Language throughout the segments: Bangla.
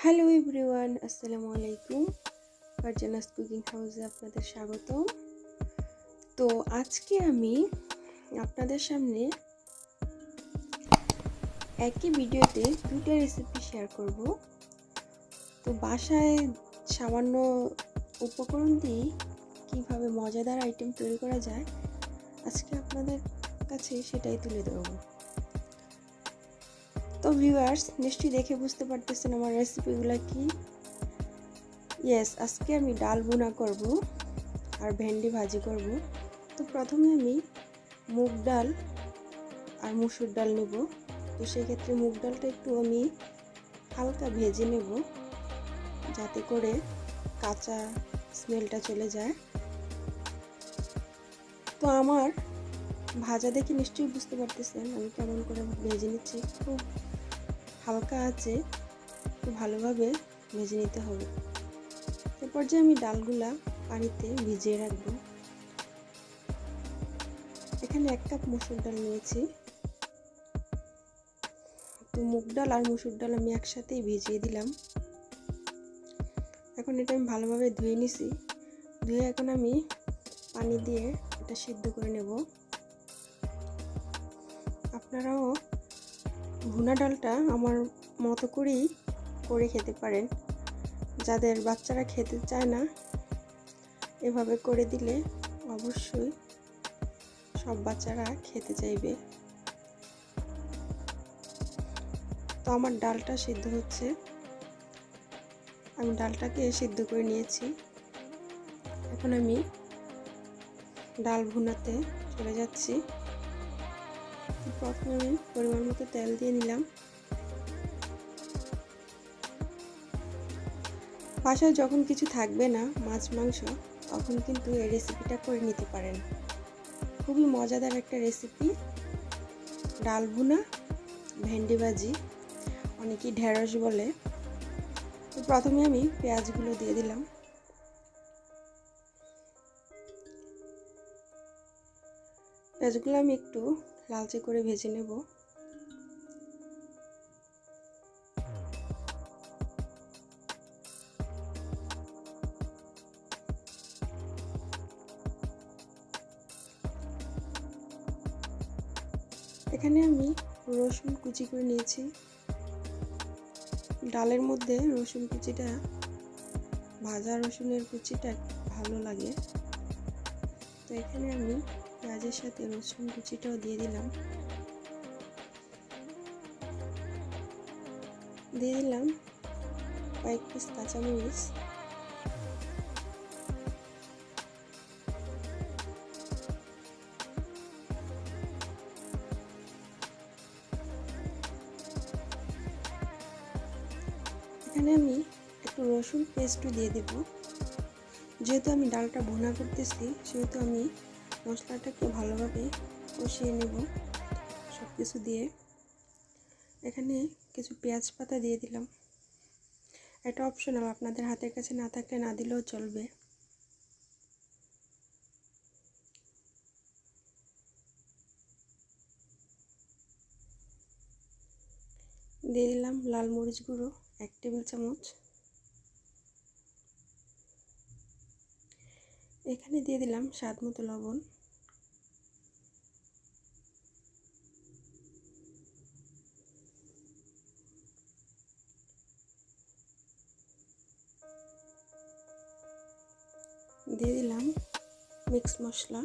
হ্যালো এভরিওয়ান, আসসালামু আলাইকুম। ফারজানাস কুকিং হাউসে আপনাদের স্বাগত। তো আজকে আমি আপনাদের সামনে একই ভিডিওতে দুটো রেসিপি শেয়ার করব। তো বাসায় সামান্য উপকরণ দিয়ে কীভাবে মজাদার আইটেম তৈরি করা যায় আজকে আপনাদের কাছে সেটাই তুলে ধরব। তো ভিউয়ার্স, নিশ্চয়ই দেখে বুঝতে পারতেছেন আমার রেসিপিগুলো কি। ইয়েস, আজকে আমি ডাল ভুনা করব আর ভেন্ডি ভাজি করব। তো প্রথমে আমি মুগ ডাল আর মসুর ডাল নেব। তো সেক্ষেত্রে মুগ ডালটা একটু আমি হালকা ভেজে নেব যাতে করে কাঁচা স্মেলটা চলে যায়। তো আমার ভাজা দেখে নিশ্চয়ই বুঝতে পারতেছেন আমি কেমন করে ভেজে নিচ্ছি। খুব হালকা আছে, খুব ভালোভাবে ভেজে নিতে হবে। এরপর যে আমি ডালগুলা পানিতে ভিজিয়ে রাখবো। এখানে 1 কাপ মসুর ডাল নিয়েছি। তো মুগ ডাল আর মসুর ডাল আমি একসাথেই ভিজিয়ে দিলাম। এখন এটা আমি ভালোভাবে ধুয়ে নিছি। ধুয়ে এখন আমি পানি দিয়ে এটা সিদ্ধ করে নেব। আপনারাও ভুনা ডালটা আমার মতো করেই করে খেতে পারেন। যাদের বাচ্চারা খেতে চায় না, এভাবে করে দিলে অবশ্যই সব বাচ্চারা খেতে চাইবে। তো আমার ডালটা সিদ্ধ হচ্ছে, আমি ডালটাকে সিদ্ধ করে নিয়েছি। এখন আমি ডাল ভুনাতে চলে যাচ্ছি। প্রথমে আমি পরিমাণ মতো তেল দিয়ে নিলাম। বাসায় যখন কিছু থাকবে না, মাছ মাংস, তখন কিন্তু এই রেসিপিটা করে নিতে পারেন। খুবই মজাদার একটা রেসিপি, ডাল ভুনা ভেন্ডি ভাজি, অনেকেই ঢেঁড়স বলে। তো প্রথমে আমি পেঁয়াজগুলো দিয়ে দিলাম। পেঁয়াজগুলো আমি একটু লালচে করে ভেজে নেব। এখানে আমি রসুন কুচি করে নিয়েছি। ডালের মধ্যে রসুন কুচিটা, ভাজা রসুনের কুচিটা ভালো লাগে। তো এখানে আমি পেঁয়াজের সাথে রসুন কুচিটাও দিয়ে দিলাম। দিয়ে দিলাম কয়েক পিস কাঁচামরিচ। এখানে আমি একটু রসুন পেস্টও দিয়ে দেব। যেহেতু আমি ডালটা ভুনা করতেছি, সেহেতু আমি মশলাটাকে ভালোভাবে কষিয়ে নেব সব কিছু দিয়ে। এখানে কিছু পেঁয়াজ পাতা দিয়ে দিলাম। এটা অপশনাল, আপনাদের হাতের কাছে না থাকলে না দিলেও চলবে। দিয়ে দিলাম লাল মরিচ গুঁড়ো 1 টেবিল চামচ। এখানে দিয়ে দিলাম স্বাদ মতো লবণ। দিয়ে দিলাম মিক্স মশলা।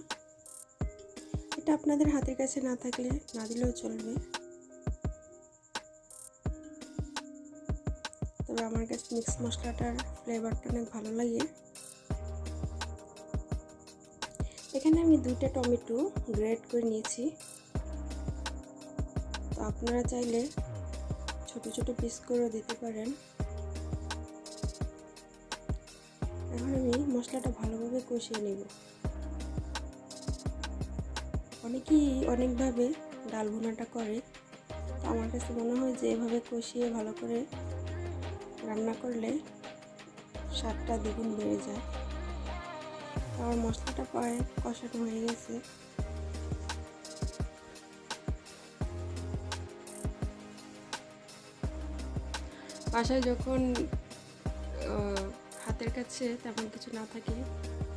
এটা আপনাদের হাতের কাছে না থাকলে না দিলেও চলবে, তবে আমার কাছে মিক্স মশলাটার ফ্লেভারটা অনেক ভালো লাগে। এখানে আমি 2টা টমেটো গ্রেট করে নিয়েছি। তো আপনারা চাইলে ছোট ছোট পিস করেও দিতে পারেন। এখন আমি মশলাটা ভালোভাবে কষিয়ে নেব। অনেকেই অনেকভাবে ডাল ভুনাটা করে, তো আমার কাছে মনে হয় যে এভাবে কষিয়ে ভালো করে রান্না করলে স্বাদটা দ্বিগুণ বেড়ে যায়। আমার মশলাটা প্রায় কষানো হয়ে গেছে। বাসায় যখন হাতের কাছে তেমন কিছু না থাকে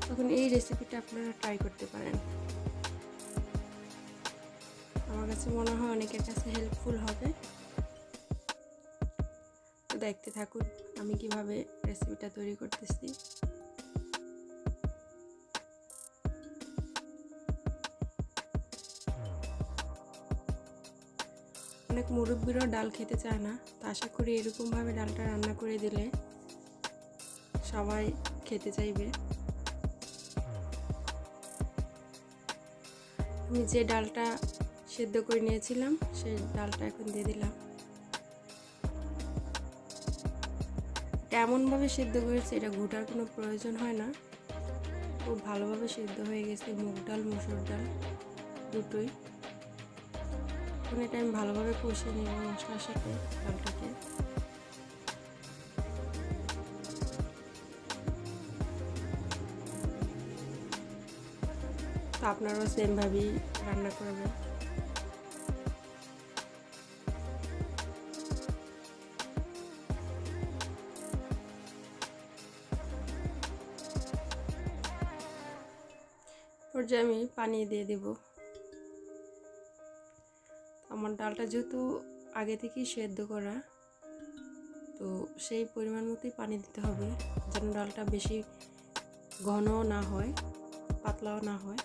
তখন এই রেসিপিটা আপনারা ট্রাই করতে পারেন। আমার কাছে মনে হয় অনেকের কাছে হেল্পফুল হবে। তো দেখতে থাকুন আমি কিভাবে রেসিপিটা তৈরি করতেছি। অনেক মুরব্বিরাও ডাল খেতে চায় না, তো আশা করি এরকমভাবে ডালটা রান্না করে দিলে সবাই খেতে চাইবে। আমি যে ডালটা সেদ্ধ করে নিয়েছিলাম সেই ডালটা এখন দিয়ে দিলাম। এমনভাবে সেদ্ধ করেছে এটা ঘুটার কোনো প্রয়োজন হয় না, খুব ভালোভাবে সেদ্ধ হয়ে গেছে মুগ ডাল মসুর ডাল দুটোই। এখন এটা আমি ভালোভাবে কষিয়ে নেব মশলার সাথে ডালটাকে। তো আপনারাও সেমভাবেই রান্না করবেন। পর্যায়ে আমি পানি দিয়ে দেব। আমার ডালটা যেহেতু আগে থেকেই সেদ্ধ করা, তো সেই পরিমাণ মতোই পানি দিতে হবে, যেন ডালটা বেশি ঘনও না হয় পাতলাও না হয়,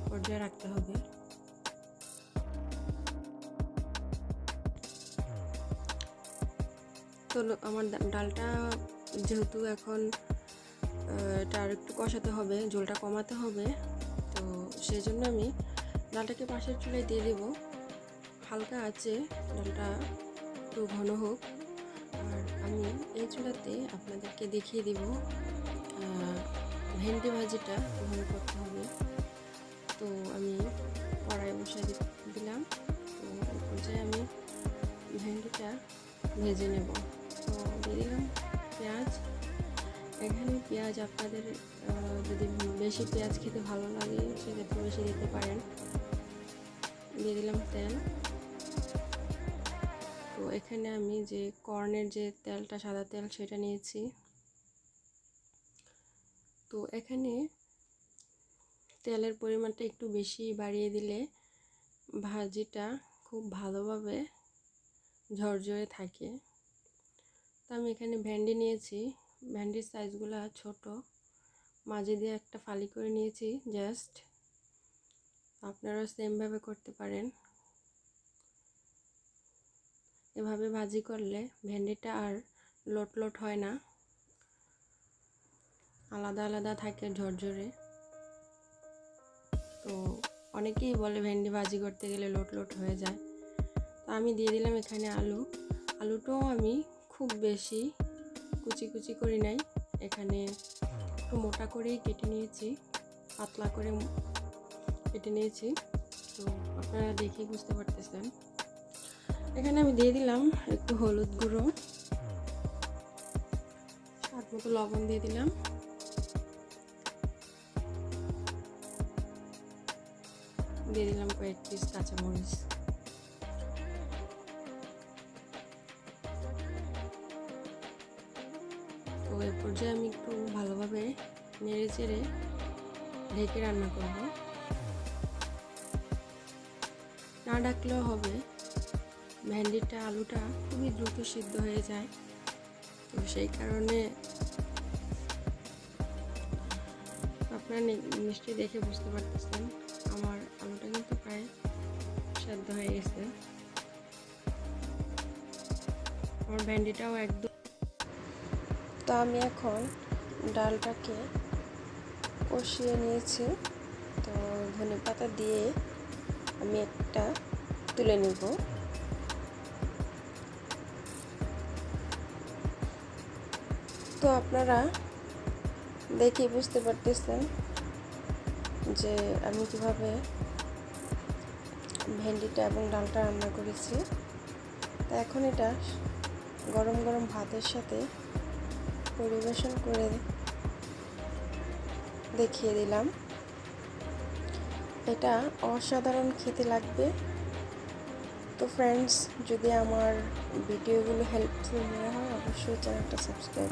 পর্যায়ে রাখতে হবে। তো আমার ডালটা যেহেতু এখন এটা আর একটু কষাতে হবে, ঝোলটা কমাতে হবে, তো সেই জন্য আমি ডালটাকে পাশের চুলায় দিয়ে দেব। হালকা আছে ডালটা একটু ঘন হোক। আর আমি এই চুলাতে আপনাদেরকে দেখিয়ে দিব ভেন্ডি ভাজিটা কীভাবে করতে হবে। তো আমি কড়াই বসাই দিলাম। তো এই পর্যায়ে আমি ভেন্ডিটা ভেজে নেব। তো দিয়ে দিলাম পেঁয়াজ। এখানে পেঁয়াজ আপনাদের যদি বেশি পেঁয়াজ খেতে ভালো লাগে সেক্ষেত্রে বেশি দিতে পারেন। দিয়ে দিলাম তেল। তো এখানে আমি যে কর্নের যে তেলটা সাদা তেল সেটা নিয়েছি। তো এখানে তেলের পরিমাণটা একটু বেশি বাড়িয়ে দিলে ভাজিটা খুব ভালোভাবে ঝরঝরে থাকে। তো আমি এখানে ভেন্ডি নিয়েছি, ভেন্ডির সাইজগুলো ছোট, মাঝে দিয়ে একটা ফালি করে নিয়েছি জাস্ট। আপনারাও সেমভাবে করতে পারেন। এভাবে ভাজি করলে ভেন্ডিটা আর লোট লোট হয় না, আলাদা আলাদা থাকে ঝরঝরে। তো অনেকেই বলে ভেন্ডি ভাজি করতে গেলে লোট লোট হয়ে যায়। তো আমি দিয়ে দিলাম এখানে আলু। আলুটাও আমি খুব বেশি কুচি কুচি করি নাই, এখানে একটু মোটা করেই কেটে নিয়েছি, পাতলা করে কেটে নিয়েছি। তো আপনারা দেখেই বুঝতে পারতেছেন। এখানে আমি দিয়ে দিলাম একটু হলুদ গুঁড়ো, স্বাদ মতো লবণ দিয়ে দিলাম, দিয়ে দিলাম কয়েক পিস কাঁচামরিচ। তো এর পর্যায়ে আমি একটু ভালোভাবে নেড়ে চেড়ে ঢেকে রান্না করব। না ঢাকলেও হবে, ভেন্ডিটা আলুটা খুবই দ্রুত সিদ্ধ হয়ে যায়। তো সেই কারণে আপনারা নিশ্চয়ই দেখে বুঝতে পারতেছেন আমার আলুটা কিন্তু প্রায় সেদ্ধ হয়ে গেছে। আমার ভেন্ডিটাও একদম। তো আমি এখন ডালটাকে কষিয়ে নিয়েছি। তো ধনেপাতা দিয়ে আমি একটা তুলে নেব। তো আপনারা দেখে বুঝতে পারতেছেন যে আমি কিভাবে ভেন্ডিটা এবং ডালটা রান্না করেছি। তো এখন এটা গরম গরম ভাতের সাথে পরিবেশন করে দেখিয়ে দিলাম। এটা অসাধারণ খেতে লাগবে। তো ফ্রেন্ডস, যদি আমার ভিডিওগুলো হেল্পফুল মনে হয় অবশ্যই চ্যানেলটা সাবস্ক্রাইব